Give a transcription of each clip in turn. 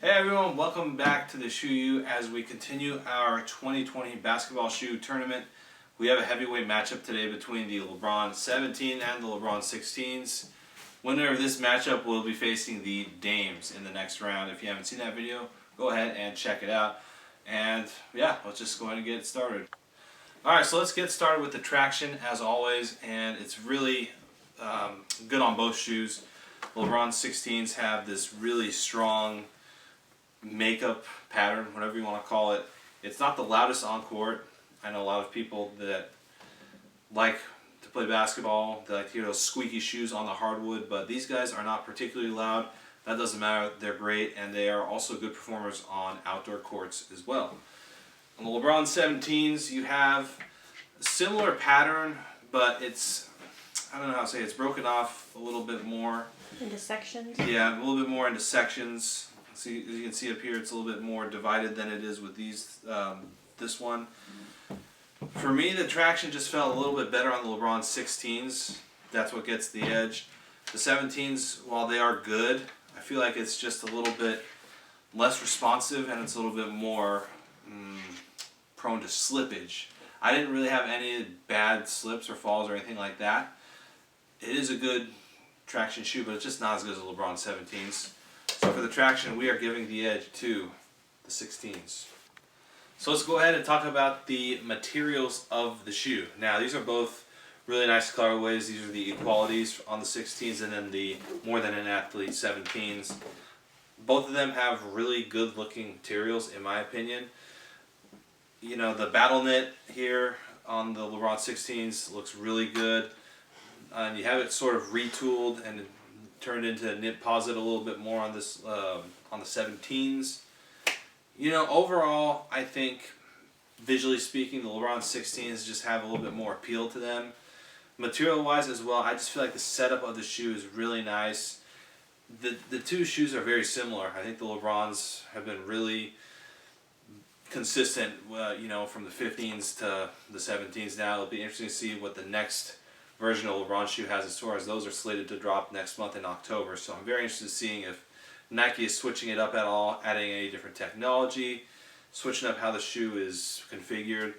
Hey everyone, welcome back to the ShoeU as we continue our 2020 basketball shoe tournament. We have a heavyweight matchup today between the LeBron 17 and the LeBron 16s. Winner of this matchup will be facing the Dames in the next round. If you haven't seen that video, go ahead and check it out. And yeah, let's just go ahead and get started. Alright, so let's get started with the traction as always, and it's really good on both shoes. LeBron 16s have this really strong makeup pattern, whatever you want to call it. It's not the loudest on court. I know a lot of people that like to play basketball, they like to hear those squeaky shoes on the hardwood, but these guys are not particularly loud. That doesn't matter, they're great, and they are also good performers on outdoor courts as well. On the LeBron 17s, you have a similar pattern, but it's, I don't know how to say it, it's broken off a little bit more. Into sections? Yeah, a little bit more into sections. See, as you can see up here, it's a little bit more divided than it is with these. This one. For me, the traction just felt a little bit better on the LeBron 16s. That's what gets the edge. The 17s, while they are good, I feel like it's just a little bit less responsive and it's a little bit more prone to slippage. I didn't really have any bad slips or falls or anything like that. It is a good traction shoe, but it's just not as good as the LeBron 17s. So for the traction, we are giving the edge to the 16s. So let's go ahead and talk about the materials of the shoe. Now these are both really nice colorways. These are the equalities on the 16s and then the more than an athlete 17s. Both of them have really good looking materials in my opinion. You know, the battle knit here on the LeBron 16s looks really good. And you have it sort of retooled and turned into knit posit a little bit more on this on the 17s. You know, overall, I think visually speaking, the LeBron 16s just have a little bit more appeal to them. Material-wise as well, I just feel like the setup of the shoe is really nice. The two shoes are very similar. I think the LeBrons have been really consistent. You know, from the 15s to the 17s. Now it'll be interesting to see what the next version of LeBron shoe has as far as those are slated to drop next month in October. So I'm very interested in seeing if Nike is switching it up at all, adding any different technology, switching up how the shoe is configured.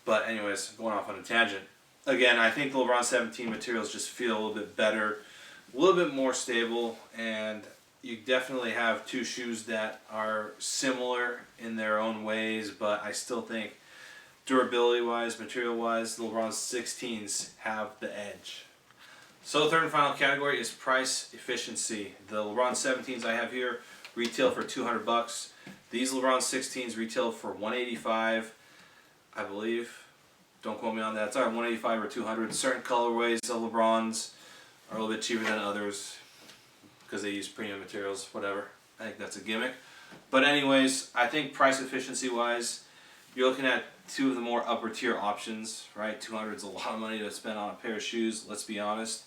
But anyways, going off on a tangent. Again, I think the LeBron 17 materials just feel a little bit better, a little bit more stable, and you definitely have two shoes that are similar in their own ways, but I still think durability-wise, material-wise, the LeBron 16s have the edge. So the third and final category is price efficiency. The LeBron 17s I have here retail for $200. These LeBron 16s retail for $185, I believe. Don't quote me on that. It's either $185 or $200. Certain colorways of LeBrons are a little bit cheaper than others because they use premium materials, whatever. I think that's a gimmick. But anyways, I think price efficiency-wise, you're looking at two of the more upper tier options, right? $200 is a lot of money to spend on a pair of shoes, let's be honest.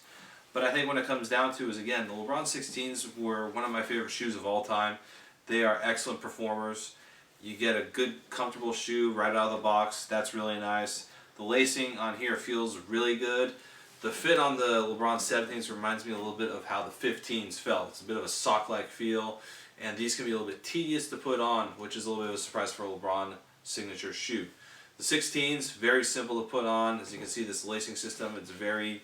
But I think when it comes down to is, again, the LeBron 16s were one of my favorite shoes of all time. They are excellent performers. You get a good, comfortable shoe right out of the box. That's really nice. The lacing on here feels really good. The fit on the LeBron 17s reminds me a little bit of how the 15s felt. It's a bit of a sock-like feel, and these can be a little bit tedious to put on, which is a little bit of a surprise for a LeBron signature shoe. The 16s, very simple to put on. As you can see, this lacing system, it's very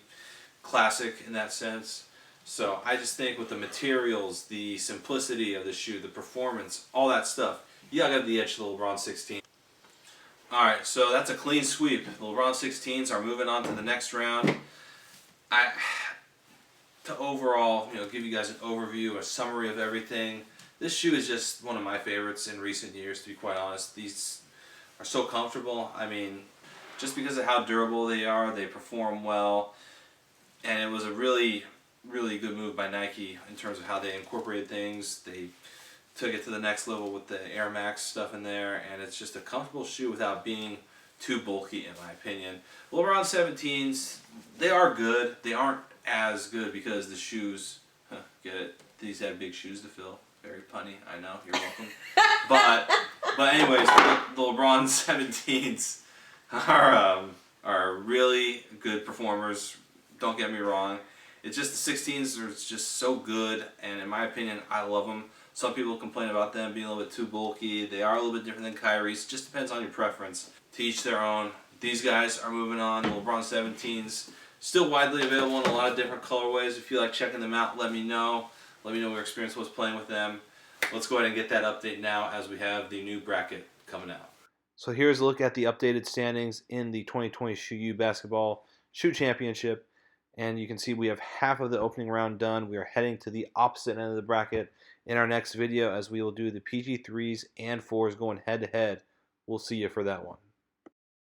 classic in that sense. So I just think with the materials, the simplicity of the shoe, the performance, all that stuff, you gotta give the edge to the LeBron 16. Alright, so that's a clean sweep. The LeBron 16s are moving on to the next round. To overall, give you guys an overview, a summary of everything. This shoe is just one of my favorites in recent years, to be quite honest. These are so comfortable. I mean, just because of how durable they are, they perform well. And it was a really, really good move by Nike in terms of how they incorporated things. They took it to the next level with the Air Max stuff in there, and it's just a comfortable shoe without being too bulky, in my opinion. LeBron 17s, they are good. They aren't as good because the shoes, get it? These have big shoes to fill. Very punny, I know, you're welcome. but anyways, the LeBron 17s are really good performers. Don't get me wrong. It's just the 16s are just so good, and in my opinion, I love them. Some people complain about them being a little bit too bulky. They are a little bit different than Kyrie's. Just depends on your preference. To each their own. These guys are moving on. The LeBron 17s still widely available in a lot of different colorways. If you like checking them out, let me know. Let me know what your experience was playing with them. Let's go ahead and get that update now as we have the new bracket coming out. So here's a look at the updated standings in the 2020 ShoeU Basketball Shoe Championship. And you can see we have half of the opening round done. We are heading to the opposite end of the bracket in our next video, as we will do the PG3s and 4s going head to head. We'll see you for that one.